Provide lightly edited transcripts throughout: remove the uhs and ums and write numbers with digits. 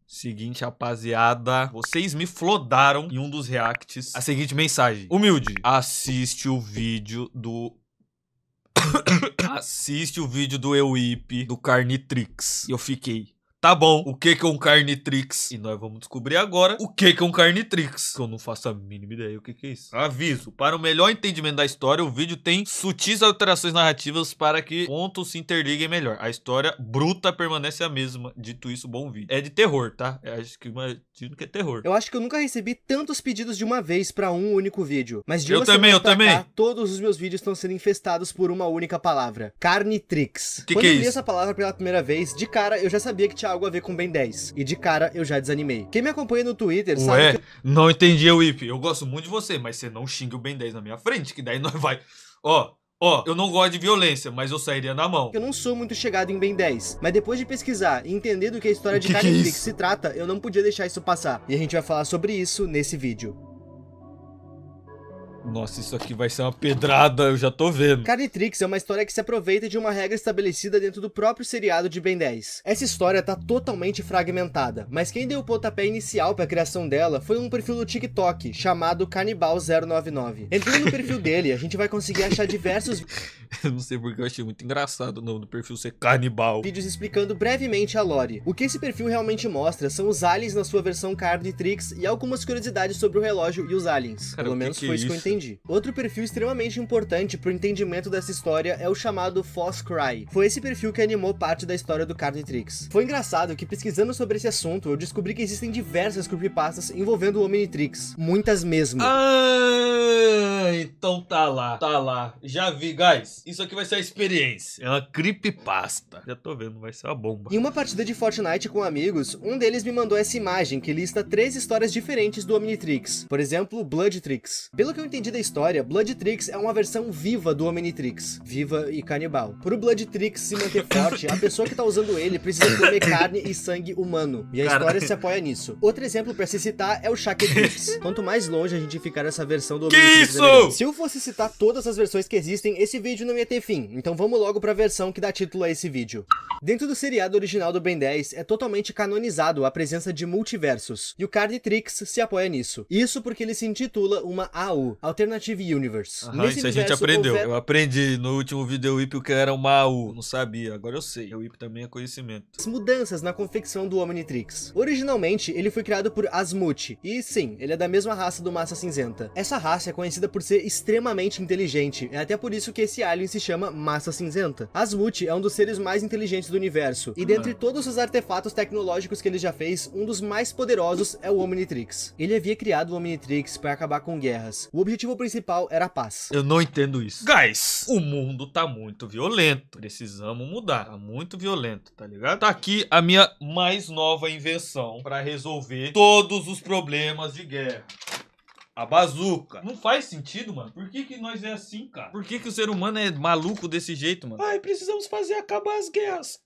Seguinte, rapaziada, vocês me flodaram em um dos reacts a seguinte mensagem: Humilde, assiste o vídeo do assiste o vídeo do Euip do Carnitrix. E eu fiquei, tá bom, o que é um Carnitrix? E nós vamos descobrir agora o que é um Carnitrix, que eu não faço a mínima ideia o que é isso. Aviso, para o melhor entendimento da história, o vídeo tem sutis alterações narrativas para que pontos se interliguem melhor. A história bruta permanece a mesma. Dito isso, bom vídeo. É de terror, tá? Acho que imagino que é terror. Eu acho que eu nunca recebi tantos pedidos de uma vez pra um único vídeo. Mas de Eu uma também, semana eu pra também. cá, todos os meus vídeos estão sendo infestados por uma única palavra: Carnitrix. Que Quando é eu li isso? essa palavra pela primeira vez, de cara eu já sabia que tinha algo a ver com Ben 10. E de cara eu já desanimei. Quem me acompanha no Twitter sabe Ué, que não entendi, Euip. Eu gosto muito de você, mas você não xinga o Ben 10 na minha frente, que daí nós vai... Ó, eu não gosto de violência, mas eu sairia na mão. eu não sou muito chegado em Ben 10, mas depois de pesquisar e entender do que a história de Que é Carnitrix isso? se trata, eu não podia deixar isso passar. E a gente vai falar sobre isso nesse vídeo. Nossa, isso aqui vai ser uma pedrada, eu já tô vendo. Carnitrix é uma história que se aproveita de uma regra estabelecida dentro do próprio seriado de Ben 10. Essa história tá totalmente fragmentada, mas quem deu o pontapé inicial para a criação dela foi um perfil do TikTok, chamado Canibal099. Entrando no perfil dele, a gente vai conseguir achar diversos Eu não sei porque eu achei muito engraçado o nome do perfil ser canibal. vídeos explicando brevemente a lore. O que esse perfil realmente mostra são os aliens na sua versão Carnitrix e algumas curiosidades sobre o relógio e os aliens. Cara, Pelo o que menos que é foi isso que eu isso? entendi. Outro perfil extremamente importante pro entendimento dessa história é o chamado Foss Cry. Foi esse perfil que animou parte da história do Carnitrix. Foi engraçado que, pesquisando sobre esse assunto, eu descobri que existem diversas creepypastas envolvendo o Omnitrix. Muitas mesmo. Ah, então tá lá. Já vi, guys. Isso aqui vai ser a experiência. É uma creepypasta. Já tô vendo, vai ser uma bomba. Em uma partida de Fortnite com amigos, um deles me mandou essa imagem que lista 3 histórias diferentes do Omnitrix. Por exemplo, Bloodtrix. Pelo que eu entendi da história, Bloodtrix é uma versão viva do Omnitrix. Viva e canibal. Pro Bloodtrix se manter forte, a pessoa que tá usando ele precisa comer carne e sangue humano. E a Cara. história se apoia nisso. Outro exemplo pra se citar é o Shaketrix. Quanto mais longe a gente ficar dessa versão do Que Omnitrix, isso? é melhor. Se eu fosse citar todas as versões que existem, esse vídeo não ia ter fim. Então vamos logo pra versão que dá título a esse vídeo. Dentro do seriado original do Ben 10, é totalmente canonizado a presença de multiversos, e o Carnitrix se apoia nisso. Isso porque ele se intitula uma AU, Alternative Universe. Aham, isso a gente universo aprendeu. houver- Eu aprendi no último vídeo do Euip o que era uma AU. Não sabia, agora eu sei. O Euip também é conhecimento. mudanças na confecção do Omnitrix. Originalmente, ele foi criado por Asmuth, e sim, ele é da mesma raça do Massa Cinzenta. Essa raça é conhecida por ser extremamente inteligente, é até por isso que esse alien se chama Massa Cinzenta. Asmuth é um dos seres mais inteligentes do universo, e dentre todos os artefatos tecnológicos que ele já fez, um dos mais poderosos é o Omnitrix. Ele havia criado o Omnitrix para acabar com guerras. O objetivo principal era a paz. Eu não entendo isso. Guys, o mundo tá muito violento. Precisamos mudar. Tá muito violento, tá ligado? Tá aqui a minha mais nova invenção pra resolver todos os problemas de guerra. A bazuca. Não faz sentido, mano. Por que nós é assim, cara? Por que o ser humano é maluco desse jeito, mano? Ai, precisamos fazer acabar as guerras.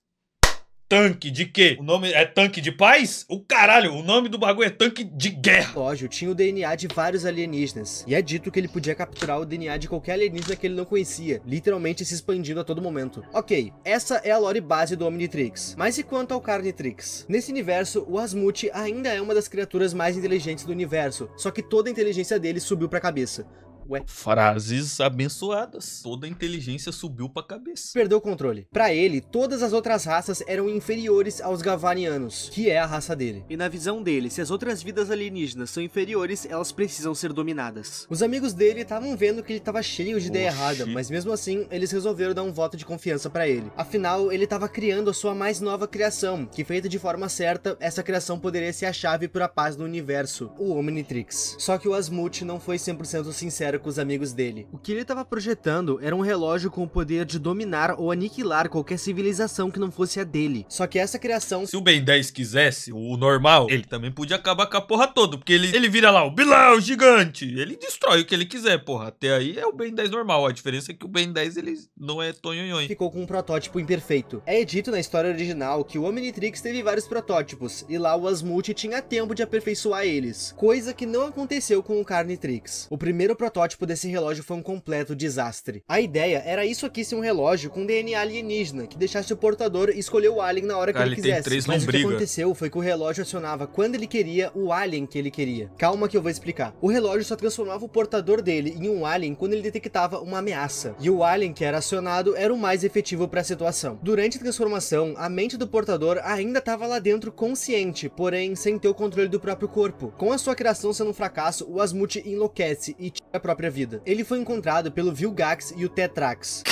Tanque de quê? O nome é tanque de paz? O caralho, o nome do bagulho é tanque de guerra. relógio tinha o DNA de vários alienígenas, e é dito que ele podia capturar o DNA de qualquer alienígena que ele não conhecia, literalmente se expandindo a todo momento. Ok, essa é a lore base do Omnitrix, mas e quanto ao Carnitrix? Nesse universo, o Asmuth ainda é uma das criaturas mais inteligentes do universo, só que toda a inteligência dele subiu pra cabeça. Ué? Frases abençoadas. Toda a inteligência subiu pra cabeça. Perdeu o controle. Pra ele, todas as outras raças eram inferiores aos Gavanianos, que é a raça dele. E na visão dele, se as outras vidas alienígenas são inferiores, elas precisam ser dominadas. Os amigos dele estavam vendo que ele tava cheio de ideia Oxi. errada, mas mesmo assim, eles resolveram dar um voto de confiança pra ele. Afinal, ele tava criando a sua mais nova criação, que feita de forma certa, essa criação poderia ser a chave para a paz no universo, o Omnitrix. Só que o Asmuth não foi 100% sincero com os amigos dele. O que ele estava projetando era um relógio com o poder de dominar ou aniquilar qualquer civilização que não fosse a dele. Só que essa criação... Se o Ben 10 quisesse, o normal, ele também podia acabar com a porra toda, porque ele vira lá, o Bilal gigante, ele destrói o que ele quiser, porra. Até aí é o Ben 10 normal, a diferença é que o Ben 10 ele não é tonhonhon. ficou com um protótipo imperfeito. É dito na história original que o Omnitrix teve vários protótipos, e lá o Asmuth tinha tempo de aperfeiçoar eles, coisa que não aconteceu com o Carnitrix. O primeiro protótipo protótipo desse relógio foi um completo desastre. A ideia era isso aqui ser um relógio com DNA alienígena, que deixasse o portador escolher o alien na hora que ele quisesse. Mas o que aconteceu foi que o relógio acionava quando ele queria o alien que ele queria. Calma que eu vou explicar. O relógio só transformava o portador dele em um alien quando ele detectava uma ameaça. E o alien que era acionado era o mais efetivo para a situação. Durante a transformação, a mente do portador ainda estava lá dentro consciente, porém sem ter o controle do próprio corpo. Com a sua criação sendo um fracasso, o Asmute enlouquece e tira a própria vida. Ele foi encontrado pelo Vilgax e o Tetrax.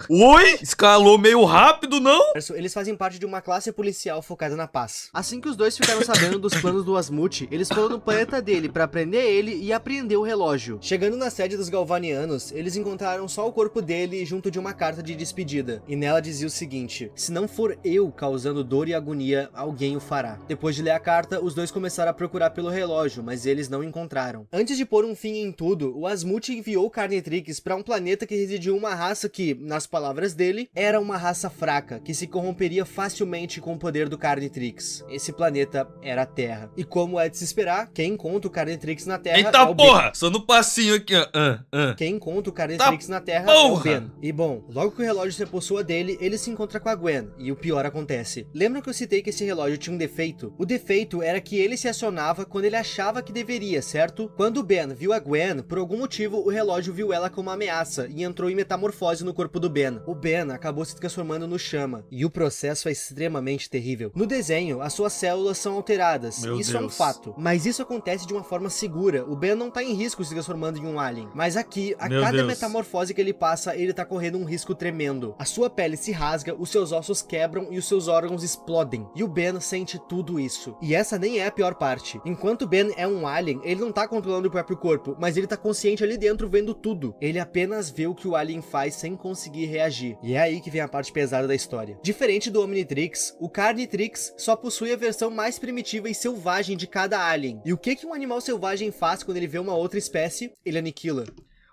Oi? Escalou meio rápido, não? Eles fazem parte de uma classe policial focada na paz. Assim que os dois ficaram sabendo dos planos do Asmute, eles foram no planeta dele para prender ele e apreender o relógio. Chegando na sede dos Galvanianos, eles encontraram só o corpo dele junto de uma carta de despedida. E nela dizia o seguinte: se não for eu causando dor e agonia, alguém o fará. Depois de ler a carta, os dois começaram a procurar pelo relógio, mas eles não encontraram. Antes de pôr um fim em tudo, o Asmute enviou o Carnitrix para um planeta que residia uma raça que, nas palavras dele, era uma raça fraca, que se corromperia facilmente com o poder do Carnitrix. Esse planeta era a Terra. E como é de se esperar, quem encontra o Carnitrix na Terra Eita é o porra! Ben. Só no passinho aqui, ó. Quem encontra o Carnitrix na Terra é o Ben. E bom, logo que o relógio se apossua dele, ele se encontra com a Gwen, e o pior acontece. Lembram que eu citei que esse relógio tinha um defeito? O defeito era que ele se acionava quando ele achava que deveria, certo? Quando o Ben viu a Gwen, por algum motivo o relógio viu ela como uma ameaça e entrou em metamorfose no corpo do Ben. O Ben acabou se transformando no Chama, e o processo é extremamente terrível. No desenho, as suas células são alteradas, isso é um fato. Mas isso acontece de uma forma segura, o Ben não tá em risco se transformando em um alien. Mas aqui, a cada metamorfose que ele passa, ele tá correndo um risco tremendo. A sua pele se rasga, os seus ossos quebram e os seus órgãos explodem. E o Ben sente tudo isso. E essa nem é a pior parte. Enquanto Ben é um alien, ele não tá controlando o próprio corpo, mas ele tá consciente ali dentro vendo tudo. Ele apenas vê o que o alien faz sem conseguir reagir. E é aí que vem a parte pesada da história. Diferente do Omnitrix, o Carnitrix só possui a versão mais primitiva e selvagem de cada alien. E o que um animal selvagem faz quando ele vê uma outra espécie? Ele aniquila.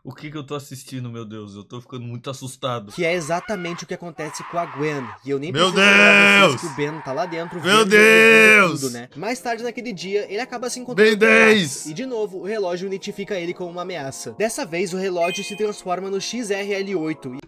O que eu tô assistindo, meu Deus? Eu tô ficando muito assustado. Que é exatamente o que acontece com a Gwen. E eu nem preciso lembrar vocês que o Ben tá lá dentro vendo tudo, né? Mais tarde naquele dia, ele acaba se encontrando com o Tetrax. E de novo, o relógio identifica ele como uma ameaça. Dessa vez, o relógio se transforma no XRL8.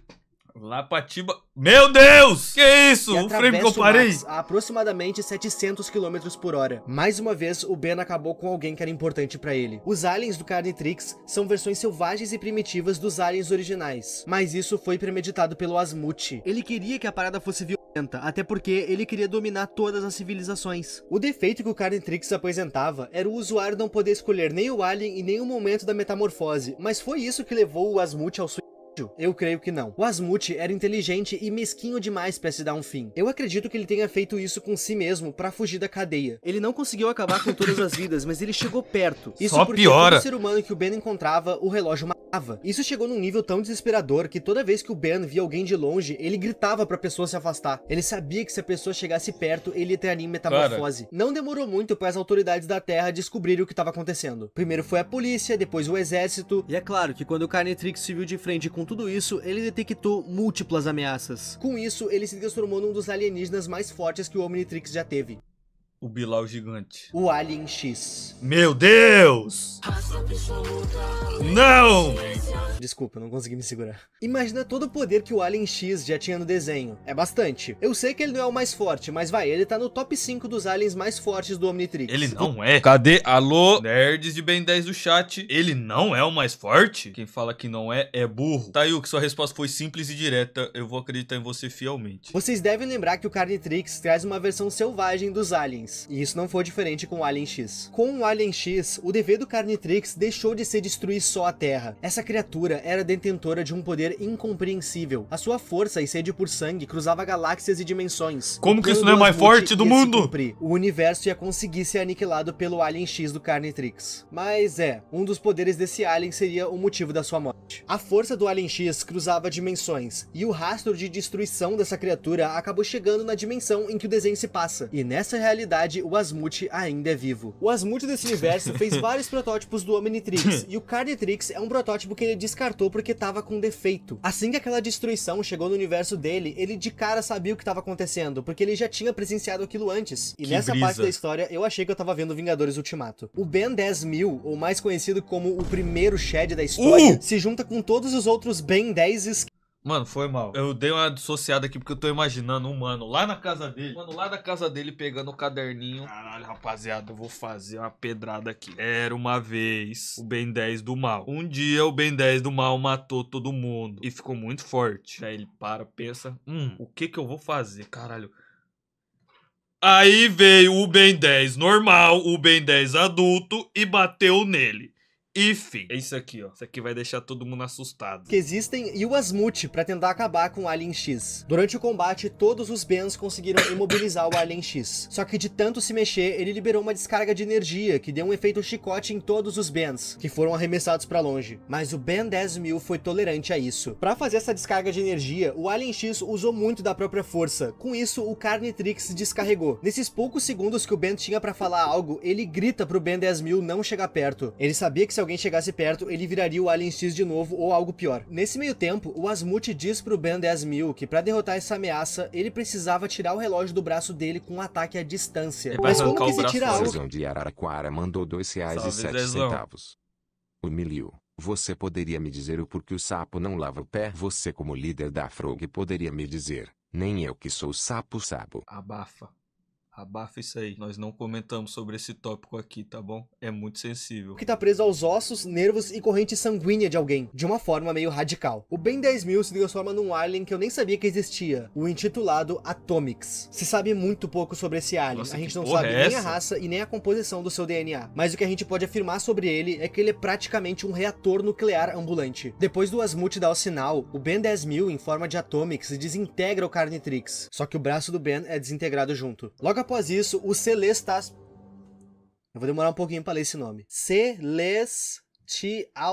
Lá pra Tiba... Meu Deus! Que isso? O frame que eu parei? A aproximadamente 700 km por hora. Mais uma vez, o Ben acabou com alguém que era importante pra ele. Os aliens do Carnitrix são versões selvagens e primitivas dos aliens originais. Mas isso foi premeditado pelo Asmute. Ele queria que a parada fosse violenta, até porque ele queria dominar todas as civilizações. O defeito que o Carnitrix apresentava era o usuário não poder escolher nem o alien e nem o momento da metamorfose. Mas foi isso que levou o Asmute ao suicídio? Eu creio que não. O Asmute era inteligente e mesquinho demais pra se dar um fim. Eu acredito que ele tenha feito isso com si mesmo pra fugir da cadeia. Ele não conseguiu acabar com todas as vidas, mas ele chegou perto. Isso só porque piora. todo ser humano que o Ben encontrava, o relógio matava. Isso chegou num nível tão desesperador que toda vez que o Ben via alguém de longe, ele gritava pra pessoa se afastar. Ele sabia que se a pessoa chegasse perto, ele entraria em metamorfose. Não demorou muito para as autoridades da Terra descobrirem o que estava acontecendo. Primeiro foi a polícia, depois o exército. E é claro que quando o Carnitrix se viu de frente com tudo isso, ele detectou múltiplas ameaças. Com isso, ele se transformou num dos alienígenas mais fortes que o Omnitrix já teve. O Bilal gigante. O Alien X. Meu Deus! Não! Desculpa, não consegui me segurar. Imagina todo o poder que o Alien X já tinha no desenho. É bastante. Eu sei que ele não é o mais forte, mas vai, ele tá no top 5 dos aliens mais fortes do Omnitrix. Ele não é? Cadê? Alô? Nerds de Ben 10 do chat. Ele não é o mais forte? Quem fala que não é, é burro. Taiyuki, sua resposta foi simples e direta. Eu vou acreditar em você fielmente. Vocês devem lembrar que o Carnitrix traz uma versão selvagem dos aliens. E isso não foi diferente com o Alien X. Com o Alien X, o dever do Carnitrix deixou de ser destruir só a Terra. Essa criatura era detentora de um poder incompreensível. A sua força e sede por sangue cruzava galáxias e dimensões. Como que isso não é mais forte do mundo? O universo ia conseguir ser aniquilado pelo Alien X do Carnitrix. Mas um dos poderes desse alien seria o motivo da sua morte. A força do Alien X cruzava dimensões, e o rastro de destruição dessa criatura acabou chegando na dimensão em que o desenho se passa. E nessa realidade, o Asmute ainda é vivo. O Asmute desse universo fez vários protótipos do Omnitrix, e o Carnitrix é um protótipo que ele descartou porque tava com defeito. Assim que aquela destruição chegou no universo dele, ele de cara sabia o que tava acontecendo, porque ele já tinha presenciado aquilo antes. E nessa parte da história, eu achei que eu tava vendo Vingadores Ultimato. O Ben 10.000, ou mais conhecido como o primeiro Shed da história, se junta com todos os outros Ben 10s. Mano, foi mal. Eu dei uma dissociada aqui porque eu tô imaginando um mano lá na casa dele. Mano, lá da casa dele pegando o caderninho. Caralho, rapaziada, eu vou fazer uma pedrada aqui. Era uma vez o Ben 10 do mal. Um dia o Ben 10 do mal matou todo mundo. E ficou muito forte. Aí ele para, pensa, o que eu vou fazer? Caralho. Aí veio o Ben 10 normal, o Ben 10 adulto e bateu nele. Enfim, é isso aqui, ó. Isso aqui vai deixar todo mundo assustado. Que existem e o Asmut pra tentar acabar com o Alien X. Durante o combate, todos os Bens conseguiram imobilizar o Alien X. Só que de tanto se mexer, ele liberou uma descarga de energia que deu um efeito chicote em todos os Bens, que foram arremessados pra longe. Mas o Ben 10.000 foi tolerante a isso. Pra fazer essa descarga de energia, o Alien X usou muito da própria força. Com isso, o Carnitrix descarregou. Nesses poucos segundos que o Ben tinha pra falar algo, ele grita pro Ben 10.000 não chegar perto. Ele sabia que se alguém chegasse perto, ele viraria o Alien X de novo ou algo pior. Nesse meio tempo, o Asmut diz pro Ben 10.000 que pra derrotar essa ameaça, ele precisava tirar o relógio do braço dele com um ataque à distância. Mas como que se tira algo... de Araraquara mandou R$2,07. Humilhou. Você poderia me dizer o porquê o sapo não lava o pé? Você como líder da Frog poderia me dizer. Nem eu que sou o sapo sabo. Abafa. Abafa isso aí. Nós não comentamos sobre esse tópico aqui, tá bom? É muito sensível. Que tá preso aos ossos, nervos e corrente sanguínea de alguém, de uma forma meio radical. O Ben 10.000 se transforma num alien que eu nem sabia que existia, o intitulado Atomics. Se sabe muito pouco sobre esse alien. Nossa, a gente não porra sabe é nem a essa? raça e nem a composição do seu DNA. Mas o que a gente pode afirmar sobre ele é que ele é praticamente um reator nuclear ambulante. Depois do Asmut dar o sinal, o Ben 10.000 em forma de Atomics desintegra o Carnitrix. Só que o braço do Ben é desintegrado junto. Logo após isso, o Celestas... Eu vou demorar um pouquinho pra ler esse nome. Celestial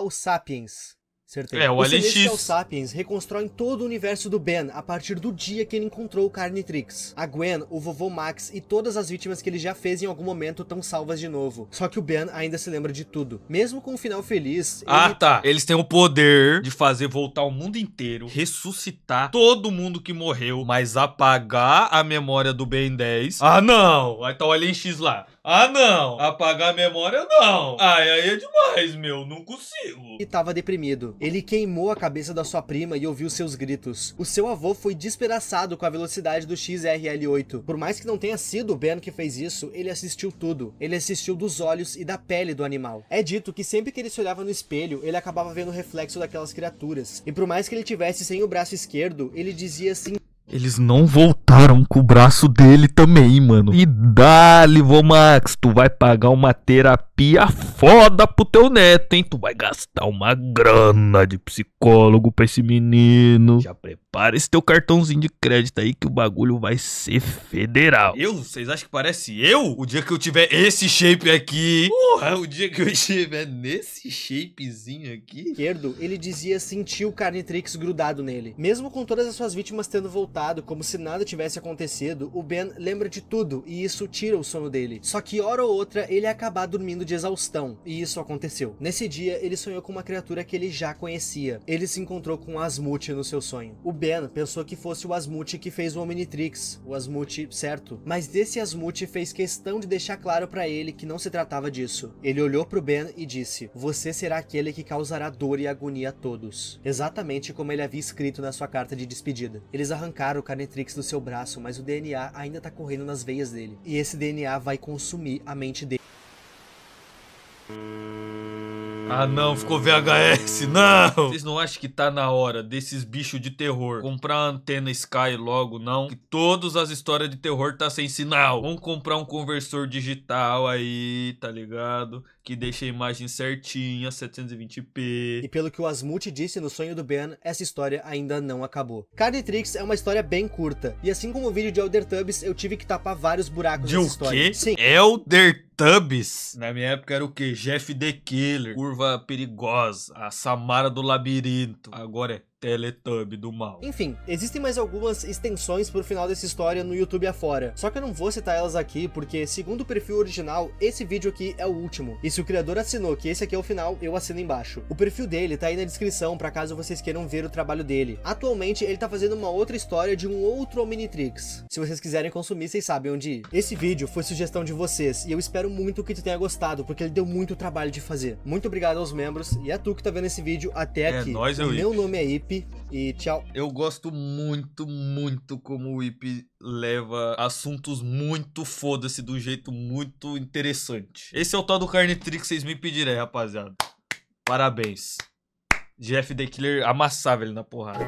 Sapiens. Certeza. É, o Alien Celestial X. Sapiens reconstrói todo o universo do Ben a partir do dia que ele encontrou o Carnitrix. A Gwen, o vovô Max e todas as vítimas que ele já fez em algum momento estão salvas de novo. Só que o Ben ainda se lembra de tudo. Mesmo com um final feliz... Tá. Eles têm o poder de fazer voltar o mundo inteiro, ressuscitar todo mundo que morreu, mas apagar a memória do Ben 10. Ah, não! Aí tá o Alien X lá. Ah, não! Apagar a memória, não! Ai, aí é demais, meu. Não consigo. E tava deprimido. Ele queimou a cabeça da sua prima e ouviu seus gritos. O seu avô foi despedaçado com a velocidade do XRL-8. Por mais que não tenha sido o Ben que fez isso, ele assistiu tudo. Ele assistiu dos olhos e da pele do animal. É dito que sempre que ele se olhava no espelho, ele acabava vendo o reflexo daquelas criaturas. E por mais que ele tivesse sem o braço esquerdo, ele dizia assim... Eles não voltaram com o braço dele também, mano. E dá-lhe, vô Max, tu vai pagar uma terapia foda pro teu neto, hein? Tu vai gastar uma grana de psicólogo pra esse menino. Já prepara esse teu cartãozinho de crédito aí que o bagulho vai ser federal. Vocês acham que parece eu? O dia que eu tiver esse shape aqui... Porra, o dia que eu estiver nesse shapezinho aqui... Esquerdo, ele dizia sentir o Carnitrix grudado nele. Mesmo com todas as suas vítimas tendo voltado, como se nada tivesse acontecido, o Ben lembra de tudo e isso tira o sono dele. Só que hora ou outra ele ia acabar dormindo de exaustão, e isso aconteceu. Nesse dia ele sonhou com uma criatura que ele já conhecia. Ele se encontrou com o Asmut no seu sonho. O Ben pensou que fosse o Asmut que fez o Omnitrix, o Asmut certo, mas desse Asmut fez questão de deixar claro pra ele que não se tratava disso. Ele olhou pro Ben e disse: "Você será aquele que causará dor e agonia a todos", exatamente como ele havia escrito na sua carta de despedida. Eles arrancaram o Carnitrix do seu braço, mas o DNA ainda tá correndo nas veias dele. E esse DNA vai consumir a mente dele. Ah, não, ficou VHS, não! Vocês não acham que tá na hora desses bichos de terror comprar a antena Sky logo, não? Que todas as histórias de terror tá sem sinal. Vamos comprar um conversor digital aí, tá ligado? Que deixa a imagem certinha, 720p. E pelo que o Asmut disse no sonho do Ben, essa história ainda não acabou. Carnitrix é uma história bem curta, e assim como o vídeo de Elder Tubs, eu tive que tapar vários buracos nessa história. Sim. Elder Tubs? Na minha época era o quê? Jeff the Killer, Curva Perigosa, a Samara do Labirinto. Agora é Teletubby do mal. Enfim, existem mais algumas extensões pro final dessa história no YouTube afora, só que eu não vou citar elas aqui porque, segundo o perfil original, esse vídeo aqui é o último, e se o criador assinou que esse aqui é o final, eu assino embaixo. O perfil dele tá aí na descrição pra caso vocês queiram ver o trabalho dele. Atualmente ele tá fazendo uma outra história de um outro Omnitrix. Se vocês quiserem consumir, vocês sabem onde ir. Esse vídeo foi sugestão de vocês, e eu espero muito que tu tenha gostado, porque ele deu muito trabalho de fazer. Muito obrigado aos membros, e a tu que tá vendo esse vídeo até aqui. Meu nome é Ip. E tchau. Eu gosto muito, muito como o Ip leva assuntos muito foda-se do jeito muito interessante. Esse é o tal do Carnitrix que vocês me pedirem, rapaziada. Parabéns. Jeff the Killer amassava ele na porrada.